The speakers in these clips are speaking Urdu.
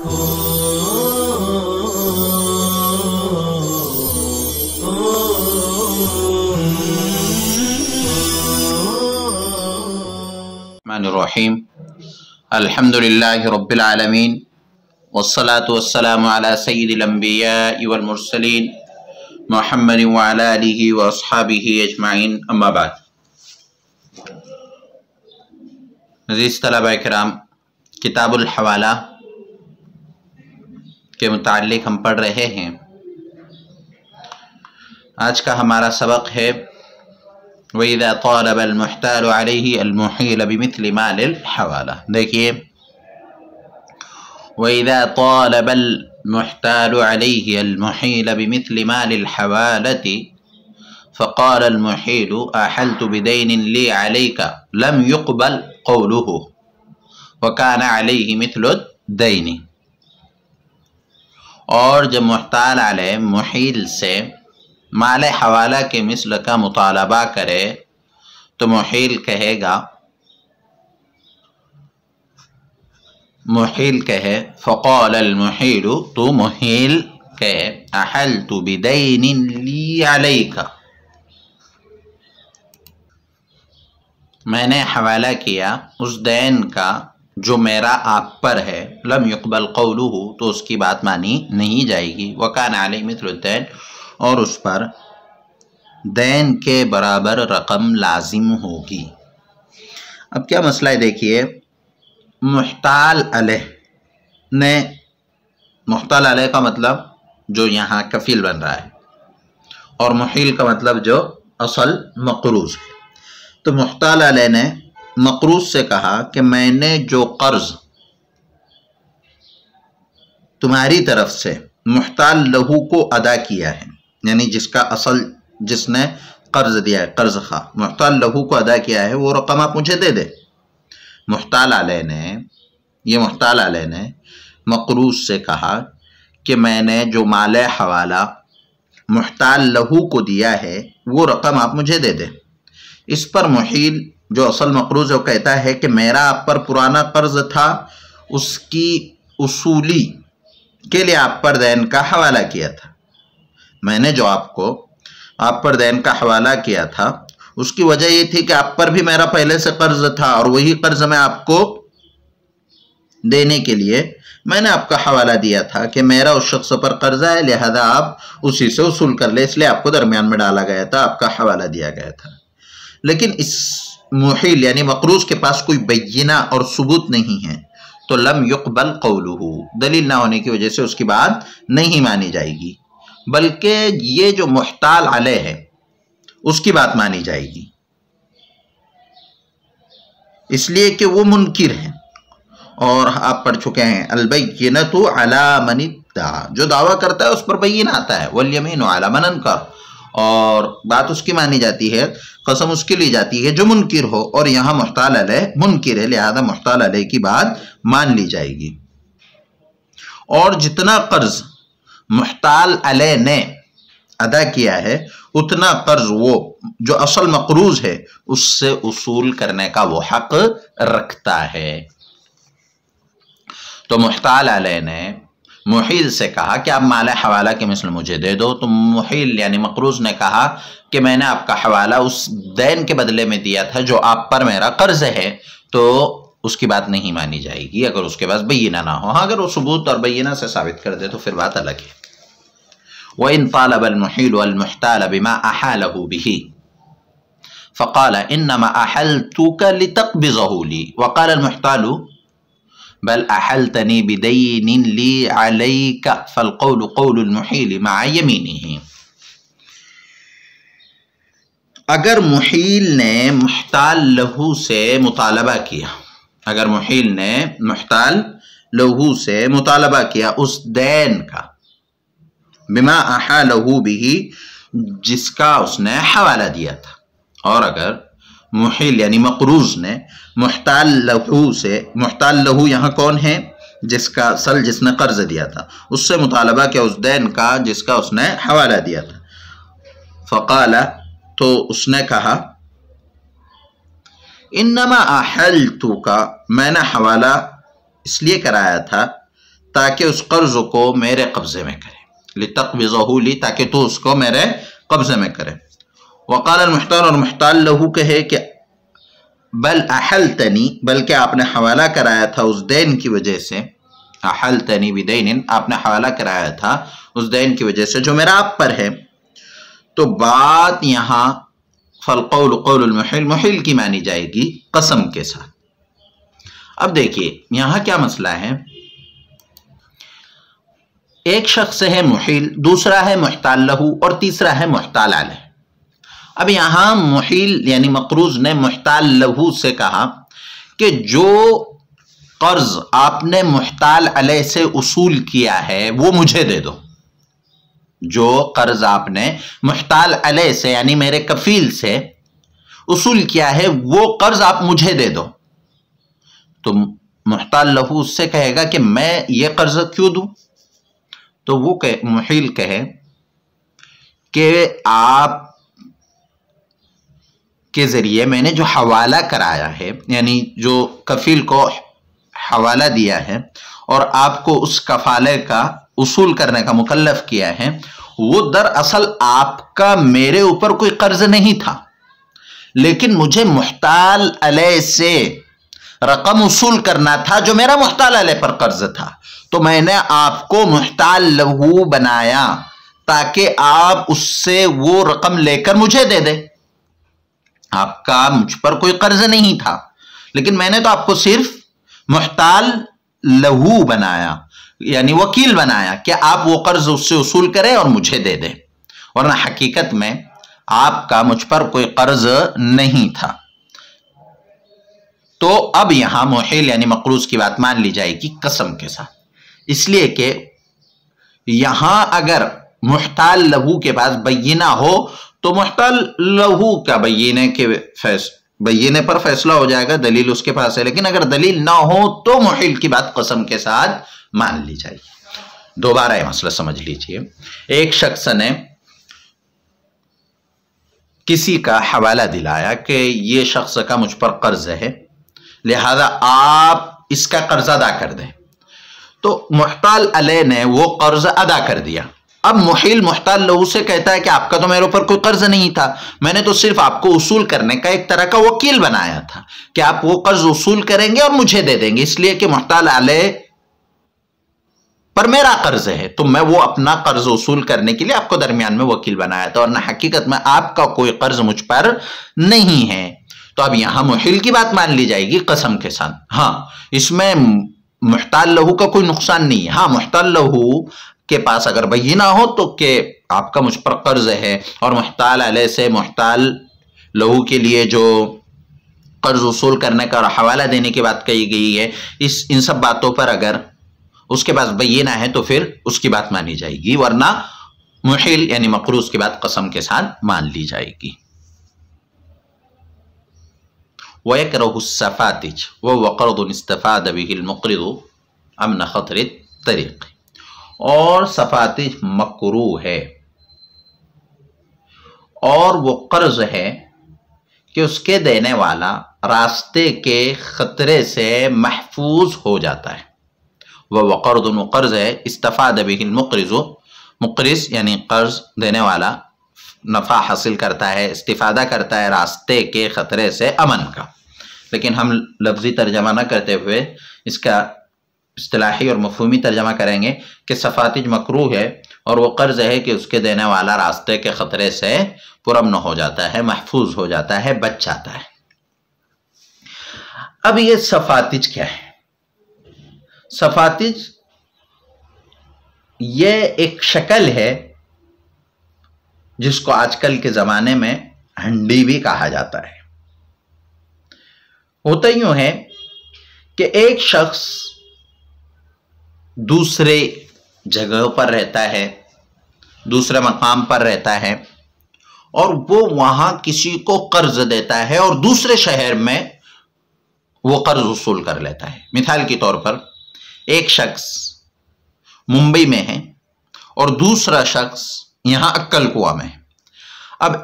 الرحیم الحمدللہ رب العالمین والصلاة والسلام علی سید الانبیاء والمرسلین محمد وعلی آلہ واصحابہ اجمعین، اما بعد۔ عزیز طلبہ کرام، کتاب الحوالہ کے متعلق ہم پڑھ رہے ہیں۔ آج کا ہمارا سبق ہے وَإِذَا طَالَبَ الْمُحْتَالُ عَلَيْهِ الْمُحِيلَ بِمِثْلِ مَالِ الْحَوَالَةِ۔ دیکھیے، وَإِذَا طَالَبَ الْمُحْتَالُ عَلَيْهِ الْمُحِيلَ بِمِثْلِ مَالِ الْحَوَالَةِ فَقَالَ الْمُحِيلُ أَحَلْتُ بِدَيْنٍ لِي عَلَيْكَ لَمْ يُقْبَلْ قَوْلُهُ وَكَانَ عَلَيْهِ مِثْلُ الدَّيْنِ۔ اور جب محتال علیہ محیل سے مال حوالہ کے مثل کا مطالبہ کرے تو محیل کہے گا، محیل کہے فقال المحیل، تو محیل کہے احلت بدین لی علیک، میں نے حوالہ کیا اس دین کا جو میرا آپ پر ہے، لم يقبل قولہ، تو اس کی بات مانی نہیں جائے گی، وکان علیہ مثل الدین، اور اس پر دین کے برابر رقم لازم ہوگی۔ اب کیا مسئلہ ہے؟ دیکھیے، محتال علیہ نے، محتال علیہ کا مطلب جو یہاں کفیل بن رہا ہے، اور محیل کا مطلب جو اصل مقروض ہے۔ تو محتال علیہ نے مقروض سے کہا کہ میں نے جو قرض تمہاری طرف سے محتال لہو کو ادا کیا ہے، یعنی جس کا اصل، جس نے قرض دیا ہے، قرض خواہ محتال لہو کو ادا کیا ہے، وہ رقم آپ مجھے دے دے۔ محتال علیہ نے، یہ محتال علیہ نے مقروض سے کہا کہ میں نے جو مال حوالہ محتال لہو کو دیا ہے وہ رقم آپ مجھے دے دے۔ اس پر محیل جو اصل مقروض ہے وہ کہتا ہے کہ میرا آپ پر پرانا قرض تھا، اس کی اصولی کے لیے آپ پر دین کا حوالہ کیا تھا، میں نے جو آپ پر دین کا حوالہ کیا تھا اس کی وجہ یہ تھی کہ آپ پر بھی میرا پہلے سے قرض تھا، اور وہی قرض میں آپ کو دینے کے لیے میں نے آپ کا حوالہ دیا تھا کہ میرا اس شخص پر قرض ہے، لہذا آپ اسی سے وصول کر لیں، اس لیے آپ کو درمیان میں ڈالا گیا تھا، آپ کا حوالہ دیا گیا تھا۔ لیکن اس محیل یعنی مقروض کے پاس کوئی بینہ اور ثبوت نہیں ہے، تو لم يقبل قولہ، دلیل نہ ہونے کی وجہ سے اس کی بات نہیں مانی جائے گی، بلکہ یہ جو محتال علیہ ہے اس کی بات مانی جائے گی، اس لیے کہ وہ منکر ہے، اور آپ پڑھ چکے ہیں البینۃ علی من ادعی، جو دعویٰ کرتا ہے اس پر بینہ آتا ہے، والیمین علی من انکر، اور بات اس کی مانی جاتی ہے، قسم اس کی لی جاتی ہے جو منکر ہو، اور یہاں محتال علیہ منکر ہے، لہذا محتال علیہ کی بات مان لی جائے گی۔ اور جتنا قرض محتال علیہ نے ادا کیا ہے اتنا قرض وہ جو اصل مقروض ہے اس سے اصول کرنے کا وہ حق رکھتا ہے۔ تو محتال علیہ نے محیل سے کہا کہ آپ مال حوالہ کے مثل مجھے دے دو، تو محیل یعنی مقروض نے کہا کہ میں نے آپ کا حوالہ اس دین کے بدلے میں دیا تھا جو آپ پر میرا قرض ہے، تو اس کی بات نہیں مانی جائے گی اگر اس کے پاس بینہ نہ ہو۔ ہاں، اگر وہ ثبوت اور بینہ سے ثابت کر دے تو پھر بات الگ ہے۔ وَإِن طَالَبَ الْمُحِيلُ الْمُحْتَالَ بِمَا أَحَالَهُ بِهِ فَقَالَ إِنَّمَا أَحَلْتُكَ لِتَقْبِضَهُ لِي وَقَالَ الْمُحْتَالُ بل أحلتني بدين لي عليك فالقول قول المحيل مع يمينه۔ اگر محیل نے محتال لہو سے مطالبہ کیا، اگر محیل نے محتال لہو سے مطالبہ کیا اس دین کا، بما أحاله به، جس کا اس نے حوالہ دیا تھا، اور اگر محیل یعنی مقروض نے محتال لہو سے، محتال لہو یہاں کون ہے؟ جس کا اصل، جس نے قرض دیا تھا، اس سے مطالبہ کیا اس دین کا جس کا اس نے حوالہ دیا تھا۔ فقال، تو اس نے کہا، انما احلتک، میں نے حوالہ اس لیے کرایا تھا تاکہ اس قرض کو میرے قبضے میں کرے، لتقبضہ لی، تاکہ تو اس کو میرے قبضے میں کرے۔ وقال المحتال، اور محتال لہو کہے کہ بل احلتنی، بلکہ آپ نے حوالہ کرایا تھا اس دین کی وجہ سے، احلتنی بدین، آپ نے حوالہ کرایا تھا اس دین کی وجہ سے جو میرا آپ پر ہے۔ تو بات یہاں فالقول قول المحل، محل کی مانی جائے گی قسم کے ساتھ۔ اب دیکھیے یہاں کیا مسئلہ ہے، ایک شخص ہے محل، دوسرا ہے محتال لہو، اور تیسرا ہے محتال علیہ۔ اب یہاں محل یعنی مقروض نے محتال لہو سے کہا کہ جو قرض آپ نے محتال علیہ سے اصول کیا ہے وہ مجھے دے دو، جو قرض آپ نے محتال علیہ سے یعنی میرے کفیل سے اصول کیا ہے وہ قرض آپ مجھے دے دو۔ تو محتال لہو اس سے کہے گا کہ میں یہ قرض کیوں دوں؟ تو وہ محیل کہے کہ آپ کے ذریعے میں نے جو حوالہ کرایا ہے، یعنی جو کفیل کو حوالہ دیا ہے اور آپ کو اس کفالے کا اصول کرنے کا مکلف کیا ہے، وہ دراصل آپ کا میرے اوپر کوئی قرض نہیں تھا، لیکن مجھے محتال علیہ سے رقم اصول کرنا تھا جو میرا محتال علیہ پر قرض تھا۔ تو میں نے آپ کو محتال لہو بنایا تاکہ آپ اس سے وہ رقم لے کر مجھے دے دیں۔ آپ کا مجھ پر کوئی قرض نہیں تھا، لیکن میں نے تو آپ کو صرف محتال لہو بنایا، یعنی وکیل بنایا کہ آپ وہ قرض اس سے اصول کریں اور مجھے دے دیں، ورنہ حقیقت میں آپ کا مجھ پر کوئی قرض نہیں تھا۔ تو اب یہاں محیل یعنی مقروض کی بات مان لی جائے گی قسم کے ساتھ، اس لیے کہ یہاں اگر محتال لہو کے پاس بینہ ہو تو محتال لہو کا بینے پر فیصلہ ہو جائے گا، دلیل اس کے پاس ہے، لیکن اگر دلیل نہ ہو تو محیل کی بات قسم کے ساتھ مان لی جائے گی۔ دوبارہ یہ مسئلہ سمجھ لیجئے، ایک شخص نے کسی کا حوالہ دلایا کہ یہ شخص کا مجھ پر قرض ہے، لہذا آپ اس کا قرض ادا کر دیں۔ تو محتال علیہ نے وہ قرض ادا کر دیا۔ اب محیل محتال لہو سے کہتا ہے کہ آپ کا تو میرے اوپر کوئی قرض نہیں تھا، میں نے تو صرف آپ کو اصول کرنے کا ایک طرح کا وکیل بنایا تھا کہ آپ وہ قرض اصول کریں گے اور مجھے دے دیں گے، اس لیے کہ محتال علیہ پر میرا قرض ہے، تو میں وہ اپنا قرض اصول کرنے کے لیے آپ کو درمیان میں وکیل بنایا تھا، ورنہ حقیقت میں آپ کا کوئی قرض مجھ پر نہیں ہے۔ تو اب یہاں محیل کی بات مان لی جائے گی قسم کے ساتھ۔ ہاں اس میں محتال لہو کا کوئی نقصان نہیں ہے، ہاں محتال لہو کے پاس اگر بینہ ہو تو کہ آپ کا مجھ پر قرض ہے اور محتال علیہ سے محتال لہو کے لیے جو قرض اصول کرنے کا اور حوالہ دینے کی بات کہی گئی ہے، ان سب باتوں پر اگر اس کے پاس بینہ ہے تو پھر اس کی بات مانی جائے گی، ورنہ محیل یعنی مقروض کی بات قسم کے ساتھ مان لی جائے گی۔ وَيَكْرَهُ السَّفَاتِجُ وَهُوَ قَرْضٌ اسْتَفَادَ بِهِ الْمُقْرِضُ أَمْنَ خَطْرِ الطَّرِيقِ، اور سفاتج مکروہ ہے، اور وہ قرض ہے کہ اس کے دینے والا راستے کے خطرے سے محفوظ ہو جاتا ہے۔ وہ قرض قرض ہے استفاد به المقرض، مقرض یعنی قرض دینے والا نفع حاصل کرتا ہے، استفادہ کرتا ہے راستے کے خطرے سے امن کا، لیکن ہم لفظی ترجمہ نہ کرتے ہوئے اس کا اصطلاحی اور مفہومی ترجمہ کریں گے کہ سفاتج مکروہ ہے اور وہ قرض ہے کہ اس کے دینے والا راستے کے خطرے سے پرامن ہو جاتا ہے، محفوظ ہو جاتا ہے، بچ جاتا ہے۔ اب یہ سفاتج کیا ہے؟ سفاتج یہ ایک شکل ہے جس کو آج کل کے زمانے میں ہنڈی بھی کہا جاتا ہے۔ ہوتا یوں ہے کہ ایک شخص دوسرے جگہ پر رہتا ہے، دوسرے مقام پر رہتا ہے، اور وہ وہاں کسی کو قرض دیتا ہے اور دوسرے شہر میں وہ قرض وصول کر لیتا ہے۔ مثال کے طور پر ایک شخص ممبئی میں ہے اور دوسرا شخص یہاں عکل کنواں میں ہے۔ اب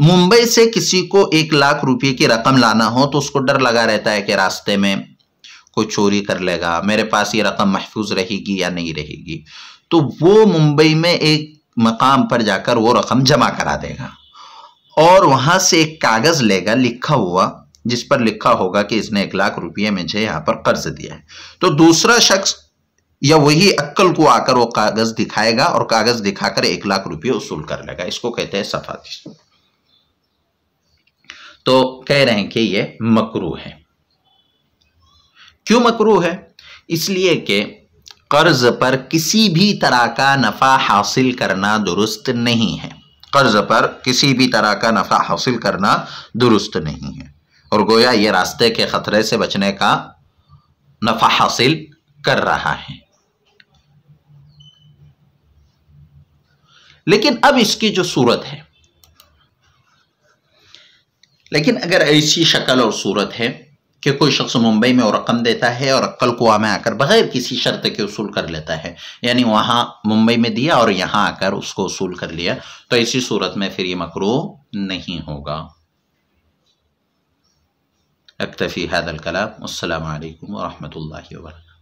ممبئی سے کسی کو 1 لاکھ روپے کی رقم لانا ہو تو اس کو ڈر لگا رہتا ہے کہ راستے میں کوئی چوری کر لے گا، میرے پاس یہ رقم محفوظ رہے گی یا نہیں رہے گی، تو وہ ممبئی میں ایک مقام پر جا کر وہ رقم جمع کرا دے گا اور وہاں سے ایک کاغذ لے گا لکھا ہوا، جس پر لکھا ہوگا کہ اس نے 1,00,000 روپیے مجھے یہاں پر قرض دیا ہے. تو دوسرا شخص یا وہی عقل کو آ کر وہ کاغذ دکھائے گا اور کاغذ دکھا کر 1,00,000 روپیے وصول کر لے گا. اس کو کہتے ہیں صفاقی. تو کہہ رہے ہیں کہ یہ مکروہ ہے. کیوں مکروہ ہے؟ اس لیے کہ قرض پر کسی بھی طرح کا نفع حاصل کرنا درست نہیں ہے. قرض پر کسی بھی طرح کا نفع حاصل کرنا درست نہیں ہے، اور گویا یہ راستے کے خطرے سے بچنے کا نفع حاصل کر رہا ہے. لیکن اب اس کی جو صورت ہے، لیکن اگر ایسی شکل اور صورت ہے کہ کوئی شخص ممبئی میں وہ رقم دیتا ہے اور عقل کو میں آ کر بغیر کسی شرط کے وصول کر لیتا ہے، یعنی وہاں ممبئی میں دیا اور یہاں آ کر اس کو وصول کر لیا، تو ایسی صورت میں پھر یہ مکروہ نہیں ہوگا. اکتفی هذا الکلام. السلام علیکم ورحمۃ اللہ وبرکاتہ.